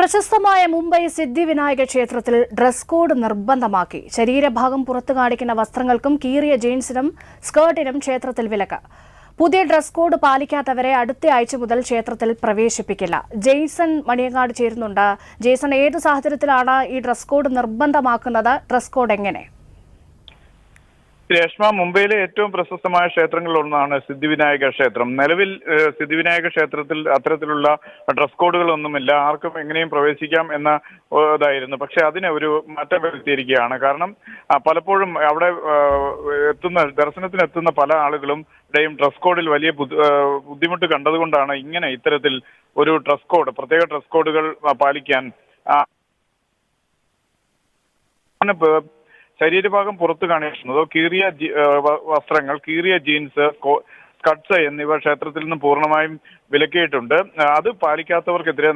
പ്രശസ്തമായ മുംബൈ സിദ്ധിവിനായക ക്ഷേത്രത്തിൽ dress code നിർബന്ധമാക്കി. ശരീരഭാഗം പുറത്തു കാണിക്കുന്ന വസ്ത്രങ്ങൾക്കും കീറിയ ജീൻസിനും സ്കേർട്ടിനും ക്ഷേത്രത്തിൽ വിലക്ക്. പുതിയ ഡ്രസ് കോഡ് പാലിക്കാത്തവരെ അടുത്ത ആഴ്ച മുതൽ ക്ഷേത്രത്തിൽ പ്രവേശിപ്പിക്കില്ല. ജെയ്സൺ മണിയങ്ങാട് ചേരുന്നുണ്ട്. ജെയ്സൺ, ഏത് സാഹചര്യത്തിലാണ് ഈ ഡ്രസ് കോഡ് നിർബന്ധമാക്കുന്നത്? ഡ്രസ് കോഡ് എങ്ങനെ? രേഷ്മ, മുംബൈയിലെ ഏറ്റവും പ്രശസ്തമായ ക്ഷേത്രങ്ങളിൽ ഒന്നാണ് സിദ്ധിവിനായക ക്ഷേത്രം. നിലവിൽ സിദ്ധിവിനായക ക്ഷേത്രത്തിൽ അത്തരത്തിലുള്ള ഡ്രസ് കോഡുകളൊന്നുമില്ല. ആർക്കും എങ്ങനെയും പ്രവേശിക്കാം എന്ന ഇതായിരുന്നു. പക്ഷെ അതിന് ഒരു മാറ്റം വരുത്തിയിരിക്കുകയാണ്. കാരണം പലപ്പോഴും അവിടെ ദർശനത്തിനെത്തുന്ന പല ആളുകളും ഡ്രസ് കോഡിൽ വലിയ ബുദ്ധിമുട്ട് കണ്ടതുകൊണ്ടാണ് ഇങ്ങനെ ഇത്തരത്തിൽ ഒരു ഡ്രസ് കോഡ്, പ്രത്യേക ഡ്രസ് കോഡുകൾ പാലിക്കാൻ ശരീരഭാഗം പുറത്തു കാണിക്കുന്നതോ കീറിയ വസ്ത്രങ്ങൾ, കീറിയ ജീൻസ്, സ്കർട്ട്സ് എന്നിവ ക്ഷേത്രത്തിൽ നിന്നും പൂർണ്ണമായും വിലക്കിയിട്ടുണ്ട്. അത് പാലിക്കാത്തവർക്കെതിരെ